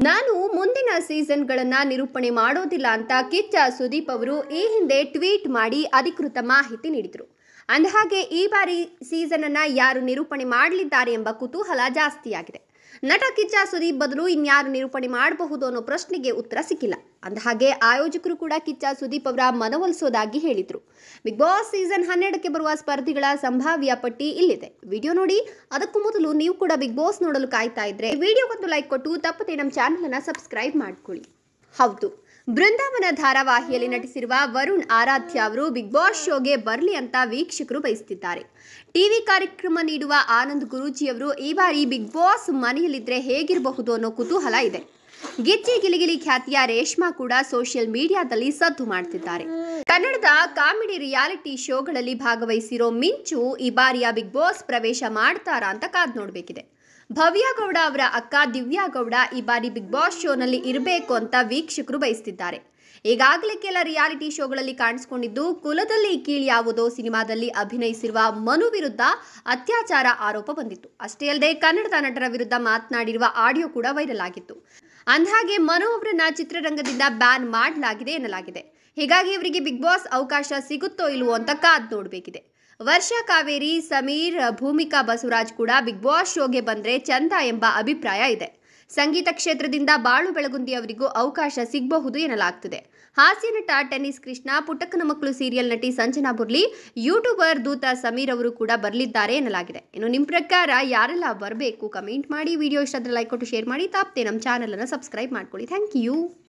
ನಾನು ಮುಂದಿನ ಸೀಸನ್‌ಗಳನ್ನ ನಿರೂಪಣೆ ಮಾಡೋದಿಲ್ಲ ಅಂತ ಕಿಚ್ಚ ಸುದೀಪ್ ಅವರು ಈ ಹಿಂದೆ ಟ್ವೀಟ್ ಮಾಡಿ ಅಧಿಕೃತ ಮಾಹಿತಿ ನೀಡಿದರು. ಅಂದಹಾಗೆ ಈ ಬಾರಿ ಸೀಸನ್ ಅನ್ನ ಯಾರು ನಿರೂಪಣೆ ಮಾಡಲಿದ್ದಾರೆ ಎಂಬ ಕುತೂಹಲ ಜಾಸ್ತಿಯಾಗಿದೆ. ನಟ ಕಿಚ್ಚ ಸುದೀಪ್ ಬದಲು ಇನ್ಯಾರು ನಿರೂಪಣೆ ಮಾಡಬಹುದು ಅನ್ನೋ ಪ್ರಶ್ನೆಗೆ ಉತ್ತರ ಸಿಕ್ಕಿಲ್ಲ. ಅಂದಹಾಗೆ ಆಯೋಜಕರು ಕೂಡ ಕಿಚ್ಚ ಸುದೀಪ್ ಅವರ ಮನವೊಲಿಸೋದಾಗಿ ಹೇಳಿದ್ರು. ಬಿಗ್ ಬಾಸ್ ಸೀಸನ್ 12ಕ್ಕೆ ಬರುವ ಸ್ಪರ್ಧಿಗಳ ಸಂಭಾವ್ಯ ಪಟ್ಟಿ ಇಲ್ಲಿದೆ. ವಿಡಿಯೋ ನೋಡಿ. ಅದಕ್ಕೂ ಮೊದಲು ನೀವು ಕೂಡ ಬಿಗ್ ಬಾಸ್ ನೋಡಲು ಕಾಯ್ತಾ ಇದ್ರೆ ವಿಡಿಯೋಗೊಂದು ಲೈಕ್ ಕೊಟ್ಟು ತಪ್ಪದೆ ನಮ್ಮ ಚಾನೆಲ್ ಅನ್ನು ಸಬ್ಸ್ಕ್ರೈಬ್ ಮಾಡ್ಕೊಳ್ಳಿ. ಹೌದು, ಬೃಂದಾವನ ಧಾರಾವಾಹಿಯಲ್ಲಿ ನಟಿಸಿರುವ ವರುಣ್ ಆರಾಧ್ಯ ಅವರು ಬಿಗ್ ಬಾಸ್ ಶೋಗೆ ಬರಲಿ ಅಂತ ವೀಕ್ಷಕರು ಬಯಸುತ್ತಿದ್ದಾರೆ. ಟಿವಿ ಕಾರ್ಯಕ್ರಮ ನೀಡುವ ಆನಂದ್ ಗುರೂಜಿ ಅವರು ಈ ಬಾರಿ ಬಿಗ್ ಬಾಸ್ ಮನೆಯಲ್ಲಿದ್ರೆ ಹೇಗಿರಬಹುದು ಅನ್ನೋ ಕುತೂಹಲ ಇದೆ. ಗಿಚ್ಚಿ ಗಿಲಿಗಿಲಿ ಖ್ಯಾತಿಯ ರೇಷ್ಮಾ ಕೂಡ ಸೋಷಿಯಲ್ ಮೀಡಿಯಾದಲ್ಲಿ ಸದ್ದು ಮಾಡ್ತಿದ್ದಾರೆ. ಕನ್ನಡದ ಕಾಮಿಡಿ ರಿಯಾಲಿಟಿ ಶೋಗಳಲ್ಲಿ ಭಾಗವಹಿಸಿರೋ ಮಿಂಚು ಈ ಬಾರಿಯ ಬಿಗ್ ಬಾಸ್ ಪ್ರವೇಶ ಮಾಡ್ತಾರಾ ಅಂತ ಕಾದ್ ನೋಡಬೇಕಿದೆ. ಭವ್ಯ ಗೌಡ ಅವರ ಅಕ್ಕ ದಿವ್ಯಾ ಗೌಡ ಈ ಬಾರಿ ಬಿಗ್ ಬಾಸ್ ಶೋನಲ್ಲಿ ಇರಬೇಕು ಅಂತ ವೀಕ್ಷಕರು ಬಯಸುತ್ತಿದ್ದಾರೆ. ಈಗಾಗಲೇ ಕೆಲ ರಿಯಾಲಿಟಿ ಶೋಗಳಲ್ಲಿ ಕಾಣಿಸಿಕೊಂಡಿದ್ದು ಕುಲದಲ್ಲಿ ಕೀಳು ಯಾವುದೋ ಸಿನಿಮಾದಲ್ಲಿ ಅಭಿನಯಿಸಿರುವ ಮನು ವಿರುದ್ಧ ಅತ್ಯಾಚಾರ ಆರೋಪ ಬಂದಿತ್ತು. ಅಷ್ಟೇ ಅಲ್ಲದೆ ಕನ್ನಡದ ನಟರ ವಿರುದ್ಧ ಮಾತನಾಡಿರುವ ಆಡಿಯೋ ಕೂಡ ವೈರಲ್ ಆಗಿತ್ತು. ಅಂದಹಾಗೆ ಮನು ಅವರನ್ನ ಚಿತ್ರರಂಗದಿಂದ ಬ್ಯಾನ್ ಮಾಡಲಾಗಿದೆ ಎನ್ನಲಾಗಿದೆ. ಹೀಗಾಗಿ ಇವರಿಗೆ ಬಿಗ್ ಬಾಸ್ ಅವಕಾಶ ಸಿಗುತ್ತೋ ಇಲ್ವೋ ಅಂತ ಕಾದ್ ನೋಡಬೇಕಿದೆ. ವರ್ಷಾ ಕಾವೇರಿ, ಸಮೀರ್, ಭೂಮಿಕಾ ಬಸವರಾಜ್ ಕೂಡ ಬಿಗ್ ಬಾಸ್ ಶೋಗೆ ಬಂದ್ರೆ ಚಂದ ಎಂಬ ಅಭಿಪ್ರಾಯ ಇದೆ. ಸಂಗೀತ ಕ್ಷೇತ್ರದಿಂದ ಬಾಳು ಬೆಳಗುಂದಿ ಅವರಿಗೂ ಅವಕಾಶ ಸಿಗಬಹುದು ಎನ್ನಲಾಗ್ತಿದೆ. ಹಾಸ್ಯ ನಟ ಟೆನ್ನಿಸ್ ಕೃಷ್ಣ, ಪುಟ್ಟಕ್ಕನ ಮಕ್ಕಳು ಸೀರಿಯಲ್ ನಟಿ ಸಂಜನಾ ಬುರ್ಲಿ, ಯೂಟ್ಯೂಬರ್ ದೂತ ಸಮೀರ್ ಅವರು ಕೂಡ ಬರಲಿದ್ದಾರೆ ಎನ್ನಲಾಗಿದೆ. ಇನ್ನು ನಿಮ್ಮ ಪ್ರಕಾರ ಯಾರೆಲ್ಲ ಬರಬೇಕು ಕಮೆಂಟ್ ಮಾಡಿ. ವಿಡಿಯೋ ಇಷ್ಟ ಆದರೆ ಲೈಕ್ ಕೊಟ್ಟು ಶೇರ್ ಮಾಡಿ. ತಪ್ಪದೆ ನಮ್ಮ ಚಾನೆಲ್ ಅನ್ನು ಸಬ್ಸ್ಕ್ರೈಬ್ ಮಾಡ್ಕೊಳ್ಳಿ. Thank you.